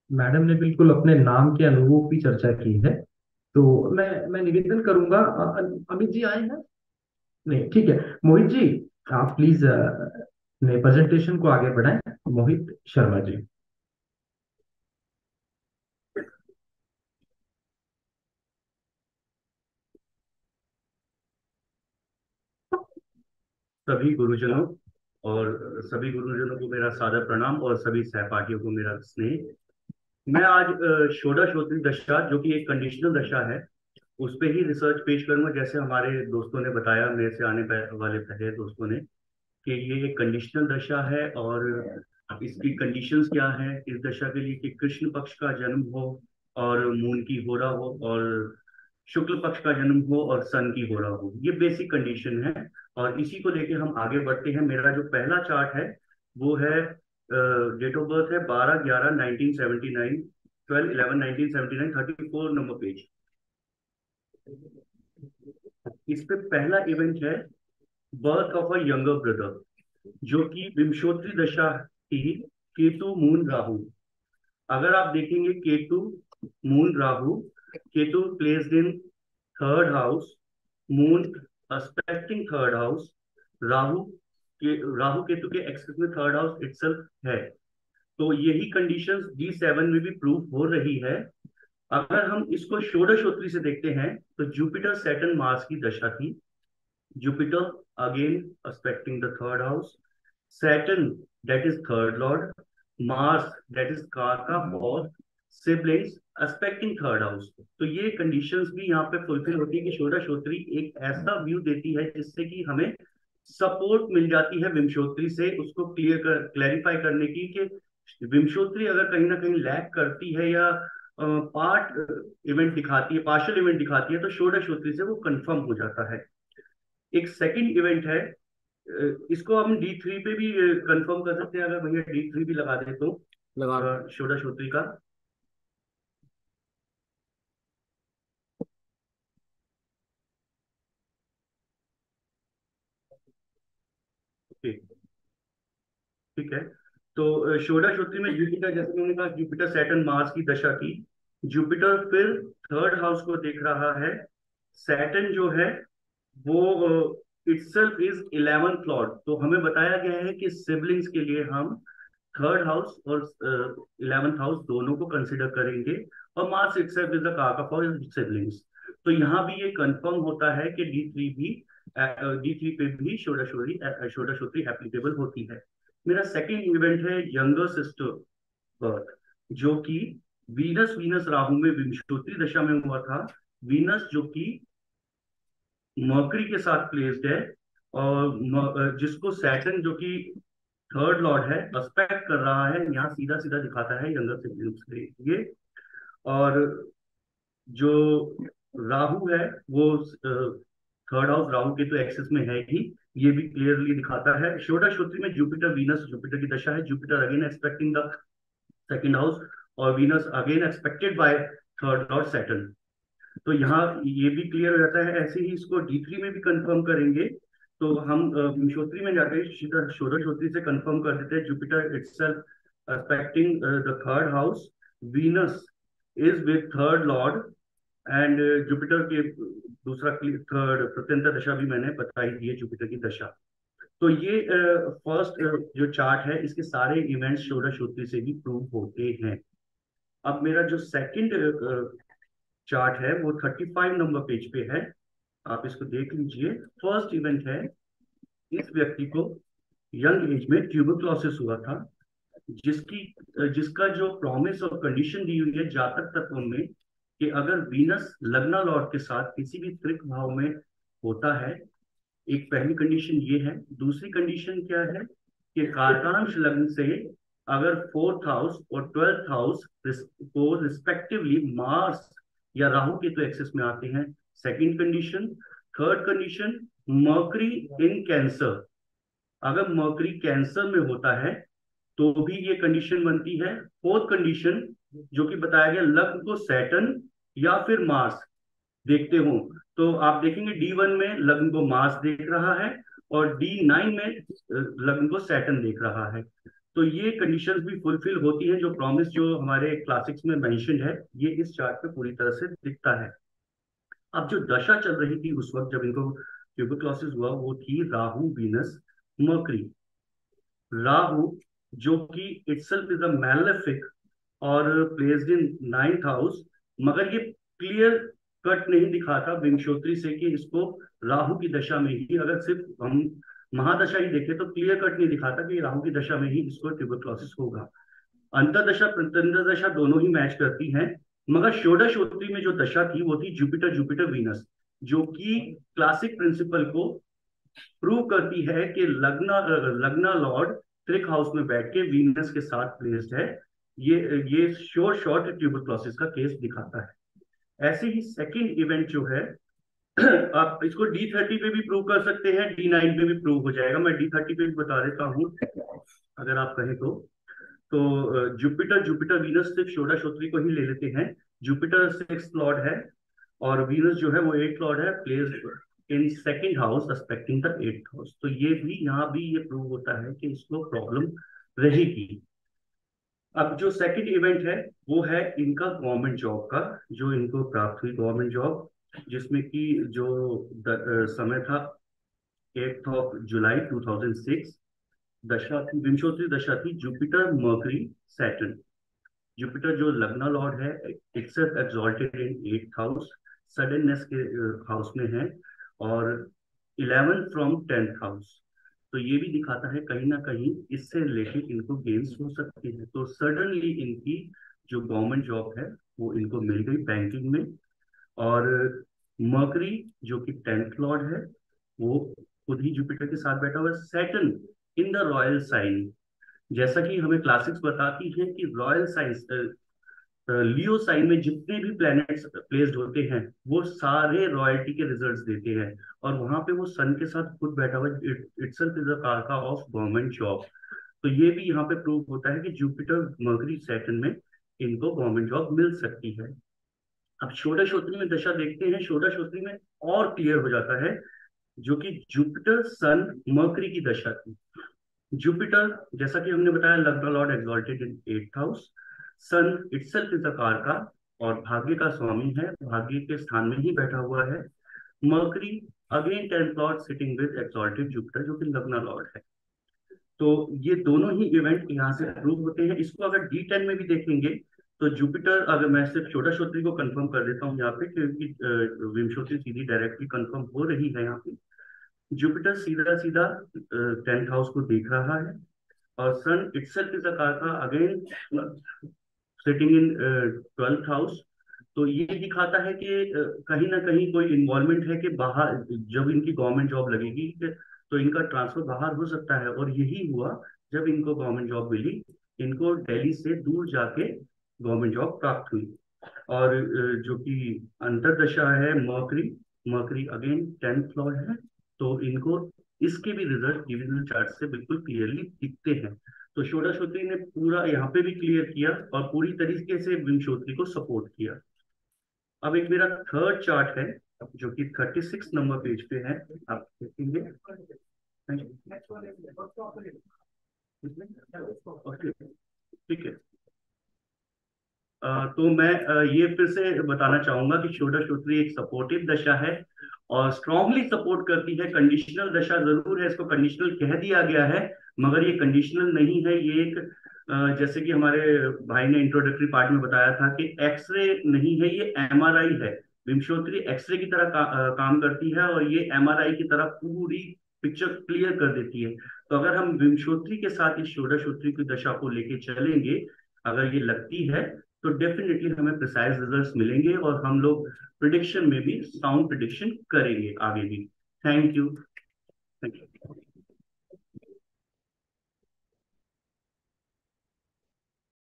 Madam ने बिल्कुल अपने नाम के अनुरूप ही चर्चा की है। तो मैं निवेदन करूंगा। अमित जी आए हैं? नहीं, ठीक है। मोहित जी, आप प्लीज अपने प्रेजेंटेशन को आगे बढ़ाएं। मोहित शर्मा जी। सभी गुरुजनों और सभी गुरुजनों को मेरा सादर प्रणाम और सभी सहपाठियों को मेरा स्नेह। मैं आज षोडशोत्तरी दशा जो कि एक कंडीशनल दशा है उस पे ही रिसर्च पेश करूंगा, जैसे हमारे दोस्तों ने बताया, मेरे से आने वाले पहले दोस्तों ने, कि ये एक कंडीशनल दशा है और इसकी कंडीशंस क्या है इस दशा के लिए, कि कृष्ण पक्ष का जन्म हो और मून की होरा हो, और शुक्ल पक्ष का जन्म हो और सन की होरा हो। ये बेसिक कंडीशन है और इसी को लेके हम आगे बढ़ते हैं। मेरा जो पहला चार्ट है वो है, डेट ऑफ बर्थ है 12/11/1979, 12/11/1979, 34 नंबर पेज। इस पे पहला इवेंट है birth of a younger brother, जो कि विंशोत्तरी दशा थी, केतु मून राहु। अगर आप देखेंगे Ketu moon Rahu, Ketu placed in third house, moon expecting third house, Rahu के राहु केतु के एक्सेस में थर्ड हाउस इटसेल्फ है। तो यही कंडीशंस D7 में भी प्रूव हो रही है। अगर हम इसको षोडशोत्तरी से देखते हैं तो जुपिटर सैटर्न मार्स की दशा थी। Jupiter again aspecting the third house, Saturn that is third lord, Mars that is Karka or siblings aspecting third house। तो ये कंडीशंस भी यहाँ पे फुलफिल होती है कि षोडशोत्तरी एक ऐसा व्यू देती है जिससे कि हमें सपोर्ट मिल जाती है विमशोत्तरी से उसको क्लैरिफाई करने की, कि विमशोत्तरी अगर कहीं ना कहीं लैग करती है या पार्ट इवेंट दिखाती है, पार्शियल इवेंट दिखाती है, तो षोडशोत्तरी से वो कंफर्म हो जाता है। एक सेकंड इवेंट है, इसको हम D3 पे भी कंफर्म कर सकते हैं, अगर भैया D3 भी लगा दे तो लगा रहा हूँ। षोडशोत्तरी का। ठीक, ठीक है। तो षोडशोत्तरी में जुपिटर, जैसे मैंने कहा, जुपिटर सैटर्न मार्स की दशा की। जुपिटर फिर थर्ड हाउस को देख रहा है। सैटर्न जो है वो इटसेल्फ इज 11th लॉर्ड, तो हमें बताया गया है कि सिबलिंग्स के लिए हम थर्ड हाउस और 11th हाउस दोनों को कंसिडर करेंगे। और मार्स इटसेल्फ इज द कारक फॉर सिबलिंग्स। तो यहाँ भी ये कंफर्म होता है कि D3 पे भी षोडशोत्तरी एप्लीकेबल होती है। मेरा सेकंड इवेंट है यंगर सिस्टर बर्थ, जो कि वीनस वीनस राहु में विंशोत्तरी दशा में हुआ था। वीनस जो कि मर्करी के साथ प्लेस्ड है, और जिसको सैटर्न जो कि थर्ड लॉर्ड है एस्पेक्ट कर रहा है, यहाँ सीधा सीधा दिखाता है यंगर सिबलिंग्स के लिए। और जो राहु है वो थर्ड हाउस राहु के तो एक्सेस में है ही, ये भी क्लियरली दिखाता है। षोडशोत्तरी में जुपिटर वीनस जुपिटर की दशा है, Jupiter again expecting the second house, और Venus again expected by third lord Saturn. तो यहाँ ये भी क्लियर हो जाता है। ऐसे ही इसको D3 में भी कंफर्म करेंगे, तो हम विंशोत्तरी में जाकर सीधा षोडशोत्तरी से कंफर्म कर देते हैं। Jupiter itself affecting the third house, Venus is with third Lord, and Jupiter के दूसरा थर्ड प्रत्यंतर दशा भी मैंने बताई दी है, जुपिटर की दशा। तो ये फर्स्ट जो चार्ट है, इसके सारे इवेंट्स षोडशोत्तरी से भी प्रूव होते हैं। अब मेरा जो सेकंड चार्ट है वो 35 नंबर पेज पे है, आप इसको देख लीजिए। फर्स्ट इवेंट है, इस व्यक्ति को यंग एज में ट्यूबरक्लोसिस हुआ था, जिसकी जिसका जो प्रॉमिस और कंडीशन दी हुई है जातक तत्व में, कि अगर वीनस लग्ना लॉर्ड के साथ किसी भी त्रिक भाव में होता है। एक पहली कंडीशन ये है। दूसरी कंडीशन क्या है, कि कारकांश लग्न से अगर फोर्थ हाउस और ट्वेल्थ हाउस को रिस्पेक्टिवली मार्स या राहु के तो एक्सेस में आते हैं, second condition. Third condition, mercury इन कैंसर, अगर मर्करी कैंसर में होता है तो भी ये कंडीशन बनती है। फोर्थ कंडीशन, जो कि बताया गया, लग्न को सैटर्न या फिर मार्स देखते हो, तो आप देखेंगे D1 में लग्न को मार्स देख रहा है और D9 में लग्न को सैटर्न देख रहा है। तो ये कंडीशंस भी फुलफिल होती हैं, जो प्रॉमिस जो हमारे क्लासिक्स में मेंशन है, ये इस चार्ट पे पूरी तरह से दिखता है। अब जो दशा चल रही थी उस वक्त जब इनको ट्यूबरक्लोसिस हुआ, वो थी राहु वीनस मर्करी। राहु, जो कि इटसेल्फ इज अ मैलेफिक और प्लेस्ड इन नाइन्थ हाउस, मगर ये क्लियर कट नहीं दिखाता विंशोत्तरी से कि इसको राहु की दशा में ही, अगर सिर्फ हम महादशा ही देखें तो क्लियर कट नहीं दिखाता कि राहु की दशा में ही इसको ट्यूबरक्लोसिस होगा। अंतरदशा प्रत्यंतर दशा दोनों ही मैच करती हैं, मगर षोडशोत्री में जो दशा थी वो थी जुपिटर जुपिटर वीनस, जो कि क्लासिक प्रिंसिपल को प्रूव करती है कि लग्ना लॉर्ड त्रिक हाउस में बैठ के वीनस के साथ प्लेस्ड है। ये श्योर शॉर्ट ट्यूबरक्लोसिस का केस दिखाता है। ऐसे ही सेकंड इवेंट जो है, आप इसको D30 पे भी प्रूव कर सकते हैं, D9 पे भी प्रूव हो जाएगा। मैं D30 पे भी बता देता हूँ अगर आप कहें तो जुपिटर जुपिटर वीनस सिर्फ षोडशोत्री को ही ले लेते हैं। जुपिटर सिक्स लॉर्ड है और वीनस जो है वो एट लॉर्ड है, placed in second house expecting the eighth house. तो ये भी यहाँ भी ये प्रूव होता है कि इसको प्रॉब्लम रहेगी। अब जो सेकंड इवेंट है वो है इनका गवर्नमेंट जॉब का, जो इनको प्राप्त हुई गवर्नमेंट जॉब, जिसमें कि जो समय था 8th ऑफ जुलाई 2006। दशा थी विंशोत्तरी दशा थी जुपिटर मर्करी सैटर्न। जुपिटर जो लग्ना लॉर्ड है, itself exalted in eighth house, suddenness के हाउस में है, और 11 फ्रॉम 10th हाउस। तो ये भी दिखाता है कहीं ना कहीं इससे रिलेटेड इनको गेन्स हो सकती है। तो सडनली इनकी जो गवर्नमेंट जॉब है वो इनको मिल गई बैंकिंग में। और मर्करी जो कि 10th लॉर्ड है, वो खुद ही जुपिटर के साथ बैठा हुआ है। Saturn in the royal sign, जैसा कि हमें क्लासिक्स बताती हैं कि रॉयल साइंस लियो साइन में जितने भी प्लैनेट्स प्लेस्ड होते हैं वो सारे रॉयल्टी के रिजल्ट्स देते हैं, और वहां पे वो सन के साथ खुद बैठा हुआ इटसेल्फ इज अ कारका ऑफ गवर्नमेंट जॉब। तो ये भी यहाँ पे प्रूव होता है कि जुपिटर मर्करी सैटर्न में इनको गवर्नमेंट जॉब मिल सकती है। अब षोडशोत्री में दशा देखते हैं, षोडशोत्री में और क्लियर हो जाता है, जो कि जुपिटर सन मर्करी की दशा थी। जुपिटर, जैसा कि हमने बताया, lagna lord exalted in eighth house. Sun itself is a karaka और भाग्य का स्वामी है, भाग्य के स्थान में ही बैठा हुआ है। Mercury again 10th Lord sitting with exalted Jupiter, जो कि लग्ना लॉर्ड है। तो ये दोनों ही इवेंट यहाँ से प्रूव होते हैं। इसको अगर D10 में भी देखेंगे तो जुपिटर, अगर मैं सिर्फ षोडशोत्री को कंफर्म कर देता हूँ यहाँ पे, क्योंकि विंशोत्तरी सीधी डायरेक्टली कंफर्म हो रही है यहाँ पे। जुपिटर सीधा सीधा 10th हाउस को देख रहा है, और सन इटसेल्फ इज अ कारका again sitting in 12th house. तो ये दिखाता है कि कहीं ना कहीं कोई इन्वॉल्वमेंट है कि बाहर जब इनकी गवर्नमेंट जॉब लगेगी तो इनका ट्रांसफर बाहर हो सकता है, और यही हुआ जब इनको गवर्नमेंट जॉब मिली। इनको दिल्ली से दूर जाके गवर्नमेंट जॉब प्राप्त हुई। और जो कि अंतरदशा है mercury, mercury again 10th Lord है, तो इनको इसके भी रिजल्ट डिविजनल चार्ट से बिल्कुल क्लियरली दिखते हैं। तो षोडशोत्री ने पूरा यहाँ पे भी क्लियर किया और पूरी तरीके से विंशोत्तरी को सपोर्ट किया। अब एक मेरा थर्ड चार्ट है जो कि 36 नंबर पेज पे है, आप देखेंगे। ओके, ठीक है। तो मैं ये फिर से बताना चाहूंगा कि षोडशोत्री एक सपोर्टिव दशा है और स्ट्रांगली सपोर्ट करती है। कंडीशनल दशा जरूर है, इसको कंडीशनल कह दिया गया है, मगर ये कंडीशनल नहीं है। ये एक जैसे कि हमारे भाई ने इंट्रोडक्टरी पार्ट में बताया था कि एक्सरे नहीं है, ये MRI है। विंशोत्तरी एक्सरे की तरह काम करती है, और ये MRI की तरह पूरी पिक्चर क्लियर कर देती है। तो अगर हम विंशोत्तरी के साथ इस षोडशोत्री की दशा को लेके चलेंगे, अगर ये लगती है, तो डेफिनेटली हमें प्रिसाइज रिजल्ट्स मिलेंगे, और हम लोग प्रिडिक्शन में भी साउंड प्रिडिक्शन करेंगे आगे भी। Thank you. Thank you.